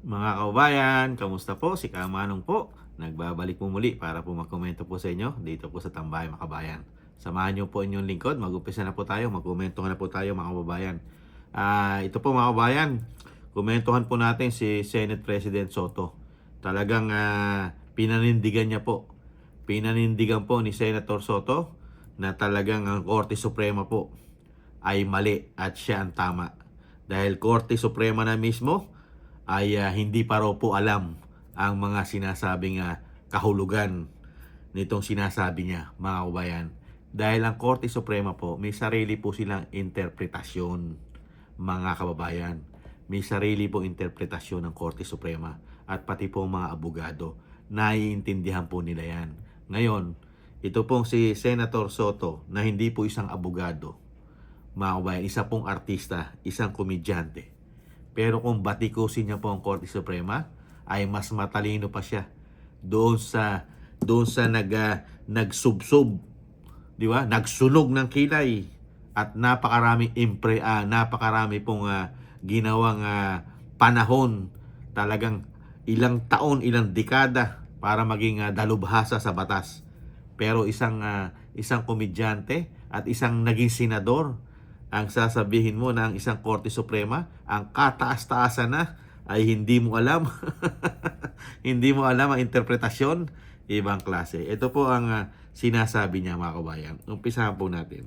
Mga kababayan, kamusta po? Si Kamanong po. Nagbabalik po muli para po magkomento po sa inyo dito po sa Tambay mga kabayan. Samahan niyo po inyong lingkod. Mag-umpisa na po tayo. Magkomento na po tayo mga kababayan. Ito po mga kababayan, komentuhan po natin si Senate President Soto. Talagang pinanindigan niya po. Pinanindigan po ni Senator Soto na talagang ang Korte Suprema po ay mali at siya ang tama. Dahil Korte Suprema na mismo ay hindi pa raw po alam ang mga sinasabing kahulugan nitong sinasabi niya mga kabayan. Dahil ang Korte Suprema po may sarili po silang interpretasyon mga kababayan. May sarili po interpretasyon ng Korte Suprema at pati po mga abogado. Naiintindihan po nila yan. Ngayon, ito pong si Senator Soto na hindi po isang abogado, mga kabayan, isa pong artista, isang komedyante. Pero kung batikusin niya po ang Korte Suprema, ay mas matalino pa siya doon sa nagsubsob, di ba? Nagsunog ng kilay at napakarami pong ginawang panahon, talagang ilang taon, ilang dekada para maging dalubhasa sa batas. Pero isang komedyante at isang naging senador ang sasabihin mo na ang isang Korte Suprema, ang kataas-taasan na ay hindi mo alam. Hindi mo alam ang interpretasyon, ibang klase. Ito po ang sinasabi niya mga kabayan. Umpisahan po natin.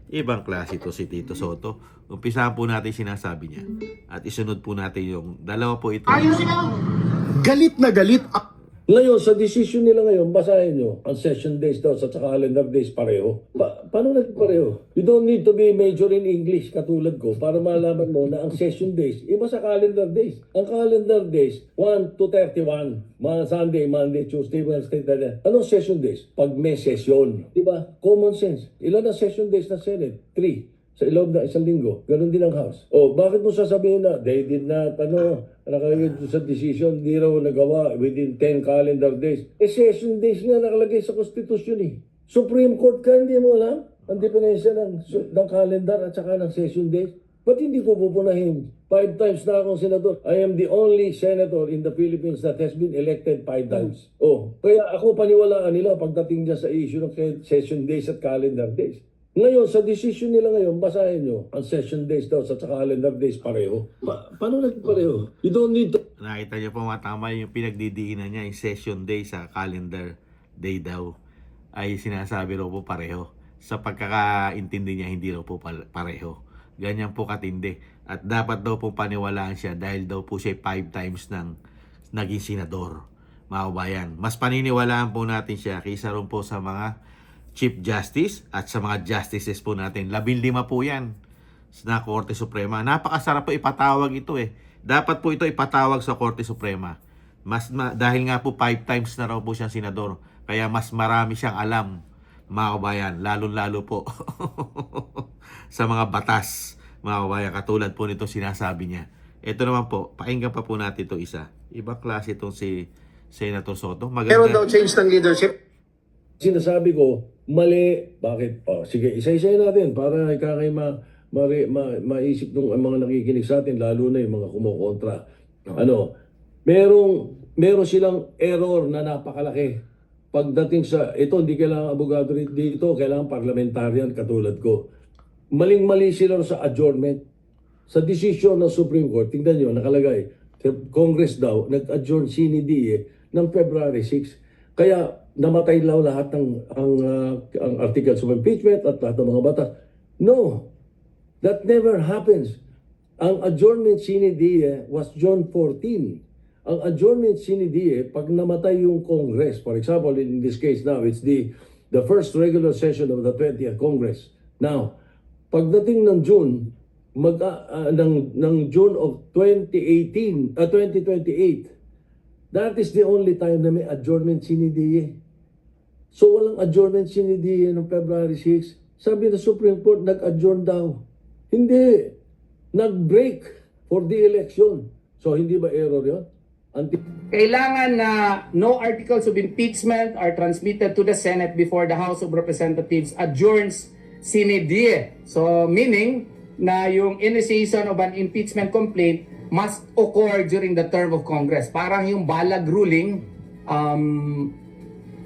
Ibang klase ito si Tito Soto. Umpisahan po natin sinasabi niya. At isunod po natin yung dalawa po ito. Galit na galit. Ngayon, sa decision nila ngayon, basahin nyo, ang session days daw sa calendar days pareho. Paano nagpareho? You don't need to be major in English katulad ko para malaman mo na ang session days, iba sa calendar days. Ang calendar days, 1 to 31, mga Sunday, Monday, Tuesday, Wednesday, Thursday. Anong session days? Pag may session. Diba? Common sense. Ilan ang session days na Senate? 3. Sa ilog na isang linggo. Ganon din ang House. O, bakit mo sasabihin na they did not, nakalagay sa decision, di raw nagawa within 10 calendar days. Session days nga nakalagay sa Constitution eh. Supreme Court ka, hindi mo alam ang diferensya ng calendar at saka ng session days. Ba't hindi ko pupunahin? 5 times na akong senador. I am the only senator in the Philippines that has been elected 5 times. Oh, kaya ako paniwalaan nila pagdating dyan sa issue ng session days at calendar days. Ngayon, sa decision nila ngayon, basahin nyo, ang session days daw sa calendar days pareho. Paano nagpareho? You don't need to... Nakita niyo po matama yung pinagdidiinan niya, yung session day sa calendar day daw ay sinasabi raw po pareho. Sa pagkakaintindi niya, hindi raw po pareho. Ganyan po katindi. At dapat daw po paniwalaan siya dahil daw po siya 5 times ng naging senador. Mga kabayan, mas paniniwalaan po natin siya kaysa rin po sa mga Chief Justice at sa mga justices po natin. 15 po yan sa Korte Suprema. Napakasarap po ipatawag ito eh. Dapat po ito ipatawag sa Korte Suprema. Dahil nga po 5 times na raw po siyang senador. Kaya mas marami siyang alam, mga kabayan. Lalo-lalo po sa mga batas, mga kabayan. Katulad po nito sinasabi niya. Ito naman po, pakinggan pa po natin ito isa. Ibang klase itong si Senator Soto. Meron daw change ng leadership. Sinasabi ko, mali. Bakit? Oh, sige, isa-isayin natin para ikakay maisip ng mga nakikinig sa atin, lalo na yung mga kumukontra. Meron silang error na napakalaki. Pagdating sa, ito, hindi kailangan abogado dito, kailangan parliamentarian katulad ko. Maling-mali sila sa adjournment. Sa decision ng Supreme Court, tingnan nyo, nakalagay, Congress daw, nag-adjourn sine die ng February 6. Kaya namatay lang lahat ang articles of impeachment at lahat ng mga batas. No, that never happens. Ang adjournment sine die was June 14. Ang adjournment sine die, pag namatay yung Congress, for example, in this case now, it's the first regular session of the 20th Congress. Now, pagdating ng June, ng June of 2028, that is the only time na may adjournment sine die. So walang adjournment sine die noong February 6. Sabi ng Supreme Court, nag-adjourn daw. Hindi. Nag-break for the election. So hindi ba error yun? Kailangan na no articles of impeachment are transmitted to the Senate before the House of Representatives adjourns sine die. So meaning na yung initiation of an impeachment complaint must occur during the term of Congress. Parang yung Balag ruling,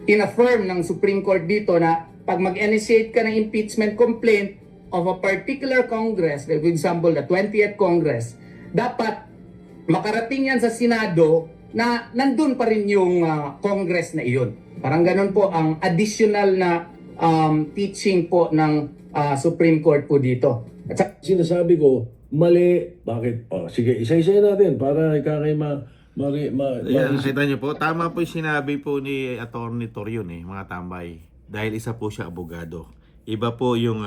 in-affirm ng Supreme Court dito na pag mag-initiate ka ng impeachment complaint of a particular Congress, like for example, the 20th Congress, dapat makarating yan sa Senado na nandun pa rin yung Congress na iyon. Parang ganun po ang additional na teaching po ng Supreme Court po dito. At saka, Sinasabi ko, mali. Bakit? Sige, isa-isa natin para ikakay Ayan, nakita niyo po, tama po yung sinabi po ni Attorney Torion mga tambay. Dahil isa po siya abogado. Iba po yung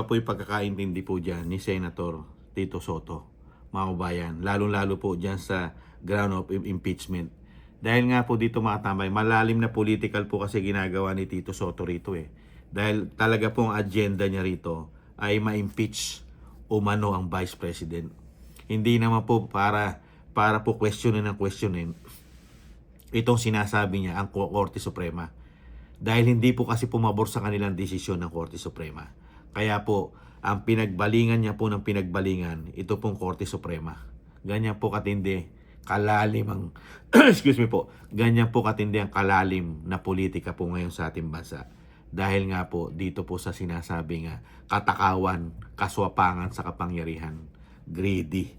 pagkakaintindi po diyan ni Senator Tito Soto, mga kabayan. Lalo-lalo po diyan sa ground of impeachment. Dahil nga po dito mga tambay, malalim na political po kasi ginagawa ni Tito Soto rito Dahil talaga po ang agenda niya rito ay ma-impeach umano ang Vice President. Hindi naman po para po questionin itong sinasabi niya ang Korte Suprema. Dahil hindi po kasi pumabor sa kanilang desisyon ng Korte Suprema. Kaya po, ang pinagbalingan niya po ng pinagbalingan, ito pong Korte Suprema. Ganyan po katindi, kalalim ang, excuse me po, ganyan po katindi ang kalalim na politika po ngayon sa ating bansa. Dahil nga po, dito po sa sinasabi nga, katakawan, kaswapangan sa kapangyarihan, greedy,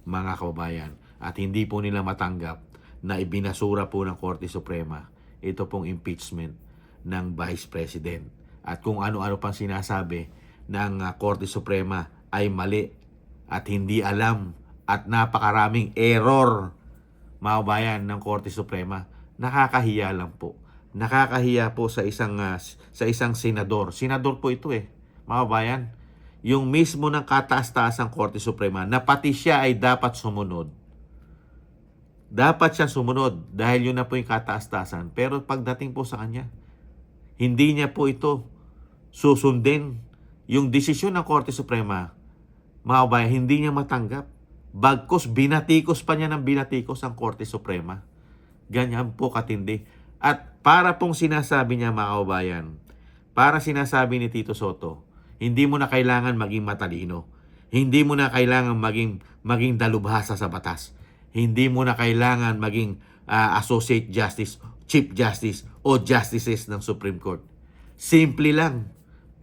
mga kababayan. At hindi po nila matanggap na ibinasura po ng Korte Suprema ito pong impeachment ng Vice President. At kung ano-ano pang sinasabi ng Korte Suprema ay mali at hindi alam at napakaraming error, mga kabayan, ng Korte Suprema. Nakakahiya lang po. Nakakahiya po sa isang senador. Senador po ito mga kabayan. Yung mismo ng kataas-taasang Korte Suprema na pati siya ay dapat sumunod. Dapat siya sumunod dahil yun na po yung kataas-taasan. Pero pagdating po sa kanya, hindi niya po ito susundin. Yung desisyon ng Korte Suprema, mga kabayan, hindi niya matanggap. Bagkus, binatikos pa niya ng binatikos ang Korte Suprema. Ganyan po katindi. At para pong sinasabi niya, mga kabayan, para sinasabi ni Tito Soto, hindi mo na kailangan maging matalino. Hindi mo na kailangan maging dalubhasa sa batas. Hindi mo na kailangan maging Associate Justice, Chief Justice o Justices ng Supreme Court. Simple lang.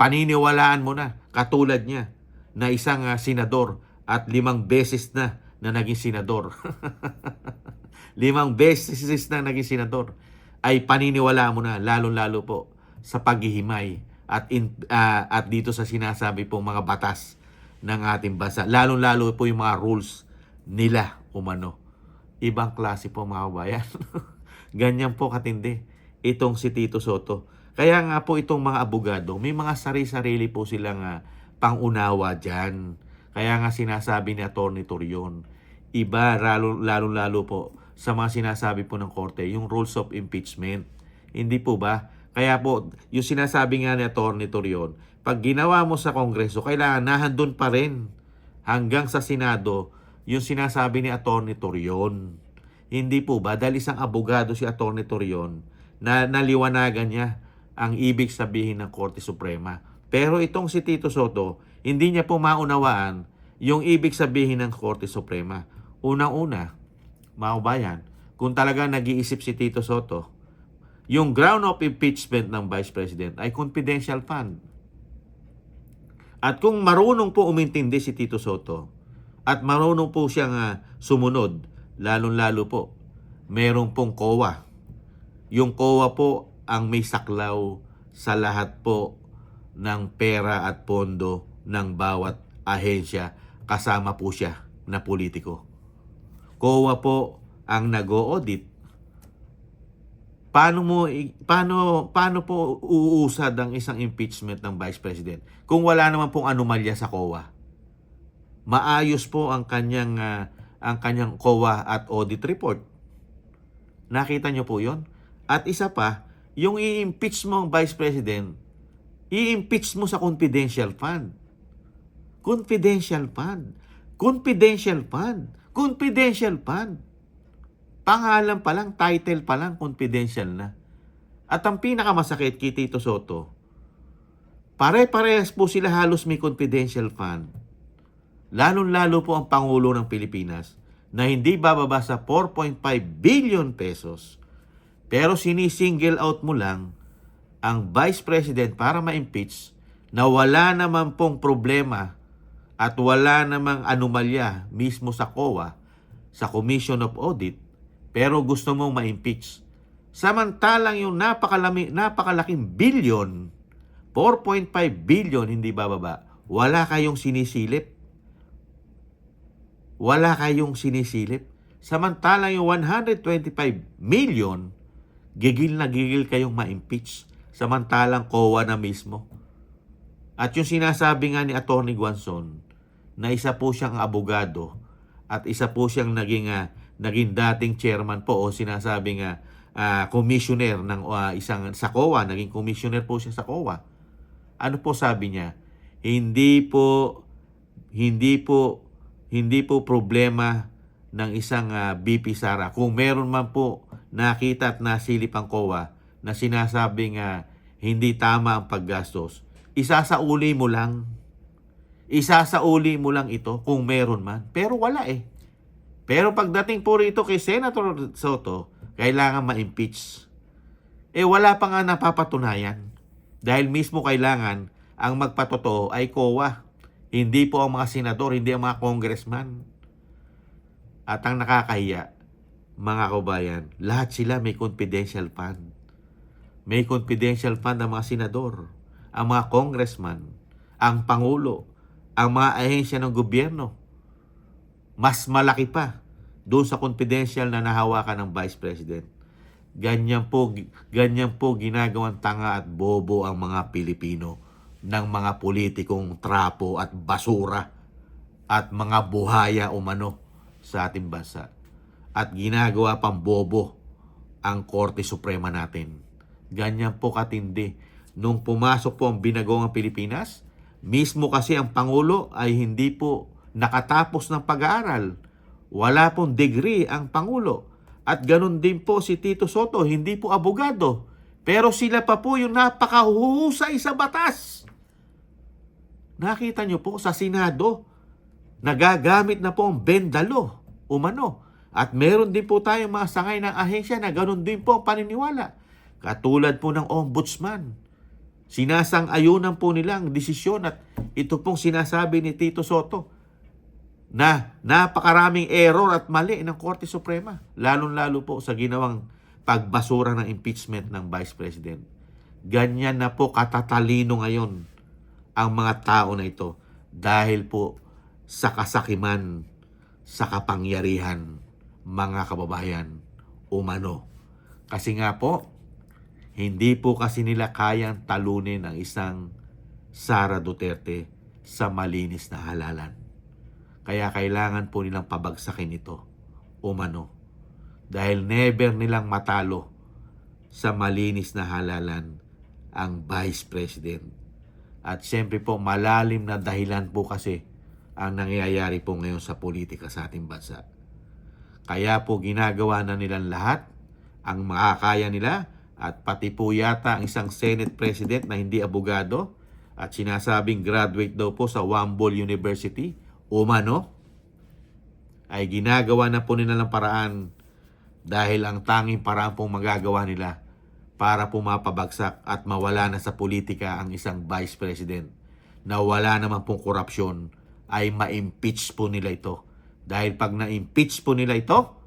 Paniniwalaan mo na, katulad niya, na isang senador at 5 beses na naging senador. 5 beses na naging senador. Ay paniniwalaan mo na, lalo-lalo po sa paghihimay at dito sa sinasabi pong mga batas ng ating bansa. Lalo-lalo po yung mga rules nila umano. Ibang klase po, mga kabayan. Ganyan po katindi itong si Tito Soto. Kaya nga po itong mga abogado, may mga sarili-sarili po silang pangunawa dyan. Kaya nga sinasabi ni Atty. Torion, iba lalo-lalo po sa mga sinasabi po ng Korte, yung rules of impeachment. Hindi po ba? Kaya po, yung sinasabi nga ni Atty. Torion, pag ginawa mo sa Kongreso, kailangan nahandun pa rin hanggang sa Senado yung sinasabi ni Atty. Torion. Hindi po ba? Dahil isang abogado si Atty. Torion na naliwanagan niya ang ibig sabihin ng Korte Suprema. Pero itong si Tito Soto, hindi niya po maunawaan yung ibig sabihin ng Korte Suprema. Unang-una, mga kabayan, kung talaga nag-iisip si Tito Soto, yung ground of impeachment ng Vice President ay confidential fund. At kung marunong po umintindi si Tito Soto, at marunong po siyang sumunod, lalong-lalo po, meron pong COA. Yung COA po ang may saklaw sa lahat po ng pera at pondo ng bawat ahensya, kasama po siya na politiko. COA po ang nag-o-audit. Paano po uusad ang isang impeachment ng Vice President kung wala naman pong anomalya sa COA? Maayos po ang kanyang COA at audit report. Nakita niyo po 'yon? At isa pa, yung i-impeach mo ang Vice President, i-impeach mo sa confidential fund. Confidential fund. Confidential fund. Confidential fund. Pangalan pa lang, title pa lang, confidential na. At ang pinakamasakit kay Tito Soto, pare-parehas po sila halos may confidential fund. Lalo-lalo po ang Pangulo ng Pilipinas na hindi bababa sa 4.5 billion pesos. Pero sinisingle out mo lang ang Vice President para ma-impeach na wala naman pong problema at wala namang anomalya mismo sa COA, sa Commission of Audit, pero gusto mong ma-impeach. Samantalang yung napakalaking billion, 4.5 billion hindi bababa, wala kayong sinisilip. Wala kayong sinisilip. Samantalang yung 125 million, gigil na gigil kayong ma-impeach. Samantalang COA na mismo. At yung sinasabi nga ni Atty. Guanzon, na isa po siyang abogado at isa po siyang naging dating chairman po o sinasabing commissioner ng sa COA, naging commissioner po siya sa COA. Ano po sabi niya? Hindi po problema ng isang BP Sara. Kung meron man po nakita at nasilip ang COA na sinasabing hindi tama ang paggastos, isasauli mo lang. Isasauli mo lang ito kung meron man. Pero wala eh. Pero pagdating po rito kay Senator Soto, kailangan ma-impeach. Wala pa nga napapatunayan. Dahil mismo kailangan ang magpatotoo ay COA. Hindi po ang mga senador, hindi ang mga congressman. At ang nakakahiya, mga kabayan, lahat sila may confidential fund. May confidential fund ang mga senador, ang mga congressman, ang pangulo, ang mga ahensya ng gobyerno. Mas malaki pa doon sa confidential na nahawakan ng Vice President. Ganyan po ginagawang tanga at bobo ang mga Pilipino ng mga politikong trapo at basura at mga buhaya umano sa ating bansa. At ginagawa pang bobo ang Korte Suprema natin. Ganyan po katindi. Nung pumasok po ang Binagoong Pilipinas, mismo kasi ang Pangulo ay hindi po nakatapos ng pag-aaral. Wala pong degree ang Pangulo. At ganun din po si Tito Soto, hindi po abogado. Pero sila pa po yung napakahuhusay sa batas. Nakita nyo po sa Senado, nagagamit na po ang bendalo, umano. At meron din po tayong mga sangay ng ahensya na ganun din po ang paniniwala. Katulad po ng Ombudsman. Sinasang-ayunan po nilang desisyon at ito pong sinasabi ni Tito Soto na napakaraming error at mali ng Korte Suprema. Lalong-lalo po sa ginawang pagbasura ng impeachment ng Vice President. Ganyan na po katatalino ngayon ang mga tao na ito dahil po sa kasakiman, sa kapangyarihan, mga kababayan, umano. Kasi nga po, hindi po kasi nila kayang talunin ang isang Sara Duterte sa malinis na halalan. Kaya kailangan po nilang pabagsakin ito, umano. Dahil never nilang matalo sa malinis na halalan ang Vice President. At siyempre po, malalim na dahilan po kasi ang nangyayari po ngayon sa politika sa ating bansa. Kaya po ginagawa na nilang lahat ang makakaya nila at pati po yata ang isang Senate President na hindi abogado at sinasabing graduate daw po sa Wambol University, umano, ay ginagawa na po nila ng paraan dahil ang tanging paraan pong magagawa nila para po mapabagsak at mawala na sa politika ang isang Vice President na wala naman pong korupsyon ay ma-impeach po nila ito. Dahil pag na-impeach po nila ito,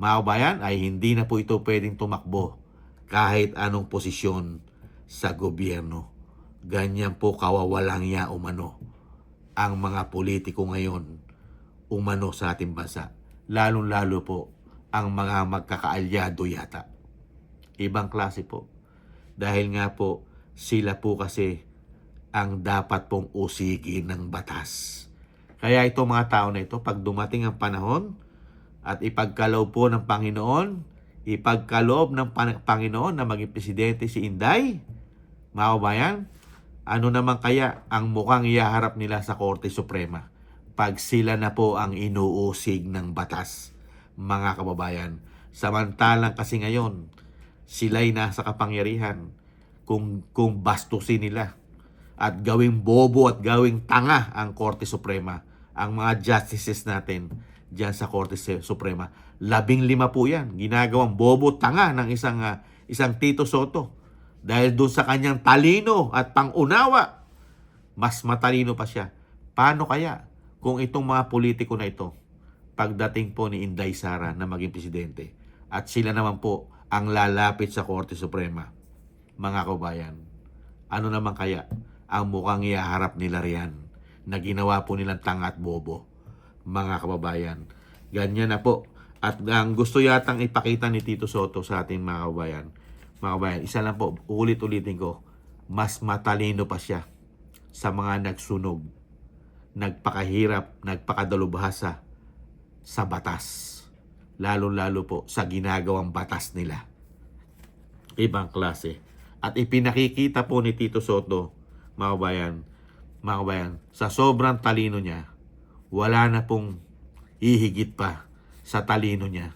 mga kabayan, ay hindi na po ito pwedeng tumakbo kahit anong posisyon sa gobyerno. Ganyan po kawawalang ya umano ang mga politiko ngayon umano sa ating bansa. Lalong-lalo po ang mga magkakaalyado yata. Ibang klase po. Dahil nga po, sila po kasi ang dapat pong usigin ng batas. Kaya ito mga tao na ito, pag dumating ang panahon at ipagkaloob po ng Panginoon, ipagkaloob ng Panginoon na maging presidente si Inday, mga kabayan, ano naman kaya ang mukhang ihaharap nila sa Korte Suprema pag sila na po ang inuusig ng batas, mga kababayan. Samantalang kasi ngayon, sila'y nasa kapangyarihan kung bastusin nila at gawing bobo at gawing tanga ang Korte Suprema, ang mga justices natin. diyan sa Korte Suprema. 15 po yan. Ginagawang bobo tanga ng isang Tito Soto. Dahil doon sa kanyang talino at pangunawa, mas matalino pa siya. Paano kaya kung itong mga politiko na ito, pagdating po ni Inday Sara na maging presidente, at sila naman po ang lalapit sa Korte Suprema, mga kabayan, ano naman kaya ang mukhang ihaharap nila riyan na ginawa po nilang tanga at bobo, mga kababayan? Ganyan na po. At ang gusto yatang ipakita ni Tito Soto sa ating mga kababayan, isa lang po, ulit-ulitin ko, mas matalino pa siya sa mga nagsunog, nagpakahirap, nagpakadalubhasa sa batas. Lalo-lalo po sa ginagawang batas nila. Ibang klase. At ipinakikita po ni Tito Soto, mga kababayan, sa sobrang talino niya, wala na pong hihigit pa sa talino niya.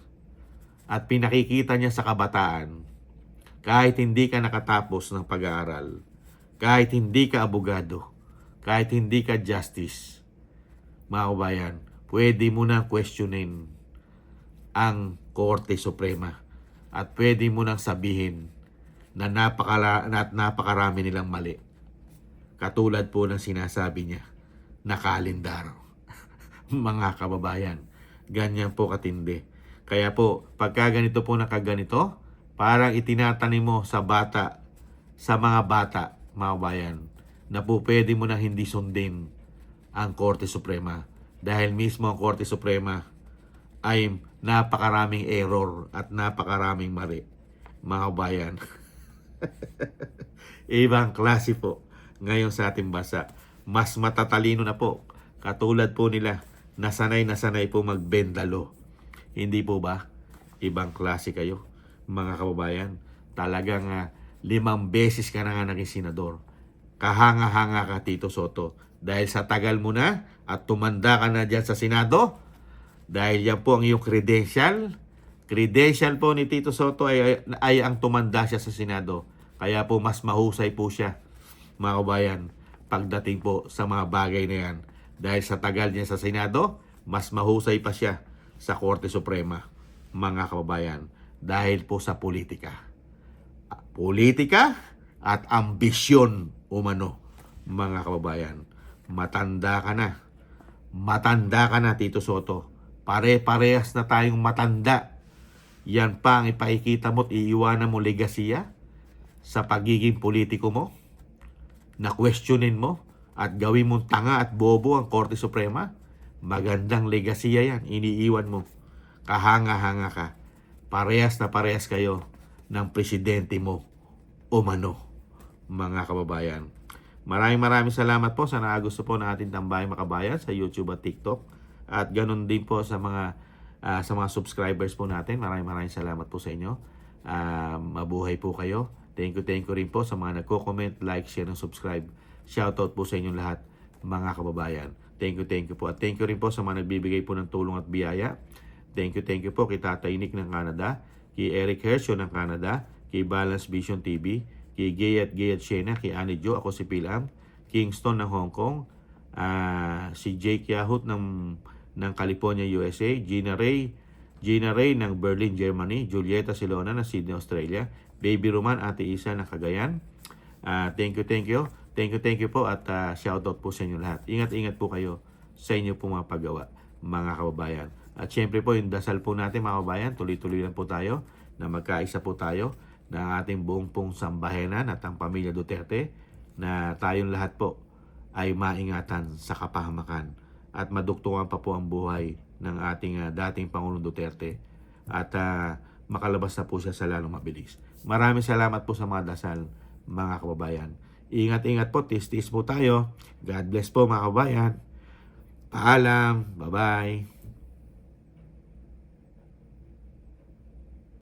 At pinakikita niya sa kabataan, kahit hindi ka nakatapos ng pag-aaral, kahit hindi ka abogado, kahit hindi ka justice, mga kababayan, pwede mo nang questionin ang Korte Suprema at pwede mo nang sabihin na napakarami nilang mali. Katulad po ng sinasabi niya na kalendar. Mga kababayan, ganyan po katindi. Kaya po, pagka ganito po nakaganito, parang itinatanim mo sa mga bata, mga kababayan, na po pwede mo na hindi sundin ang Korte Suprema. Dahil mismo ang Korte Suprema ay napakaraming error at napakaraming mali, mga kabayan. Ibang klase po ngayon sa ating bansa. Mas matatalino na po. Katulad po nila, nasanay po magbendalo. Hindi po ba? Ibang klase kayo, mga kababayan. Talagang 5 beses ka na nga naging senador. Kahanga-hanga ka, Tito Soto. Dahil sa tagal mo na at tumanda ka na dyan sa Senado, dahil yan po ang iyong credential. Credential po ni Tito Soto ay ang tumanda siya sa Senado. Kaya po mas mahusay po siya, mga kababayan, pagdating po sa mga bagay na yan. Dahil sa tagal niya sa Senado, mas mahusay pa siya sa Korte Suprema, mga kababayan. Dahil po sa politika. Politika at ambisyon umano, mga kababayan. Matanda ka na. Matanda ka na, Tito Soto. Pare-parehas na tayong matanda. Yan pa ang ipakikita mo at iiwanan mo legasiya sa pagiging politiko mo, na questionin mo at gawin mong tanga at bobo ang Korte Suprema. Magandang legasiya yan, iniiwan mo. Kahanga-hanga ka. Parehas na parehas kayo ng presidente mo umano, mga kababayan. Maraming salamat po sa nakagusto po ng ating Tambayang Makabayan sa YouTube at TikTok. At ganun din po sa mga subscribers po natin. Maraming salamat po sa inyo. Mabuhay po kayo. Thank you rin po sa mga nagko-comment, like, share, and subscribe. Shoutout po sa inyong lahat, mga kababayan. Thank you po. At thank you rin po sa mga nagbibigay po ng tulong at biyaya. Thank you po kay Tatay Nick ng Canada, kay Eric Hershon ng Canada, kay Balance Vision TV, kay Gay at Shena, kay Annie Jo, ako si Pilam, Kingston ng Hong Kong, si Jake Yahut ng California, USA, Gina Ray ng Berlin, Germany, Julieta Silona ng Sydney, Australia, Baby Roman, Ate Isa ng Cagayan. Thank you po at shoutout po sa inyo lahat. Ingat po kayo sa inyo po mga paggawa, mga kababayan. At syempre po yung dasal po natin, mga kababayan, tuloy-tuloy lang po tayo na magkaisa po tayo ng ating buong pong sambahenan at ang pamilya Duterte, na tayong lahat po ay maingatan sa kapahamakan at maduktungan pa po ang buhay ng ating dating Pangulong Duterte at makalabas na po siya sa lalong mabilis. Maraming salamat po sa mga dasal, mga kababayan. Ingat po, tis po tayo. God bless po, mga kababayan. Paalam, bye-bye.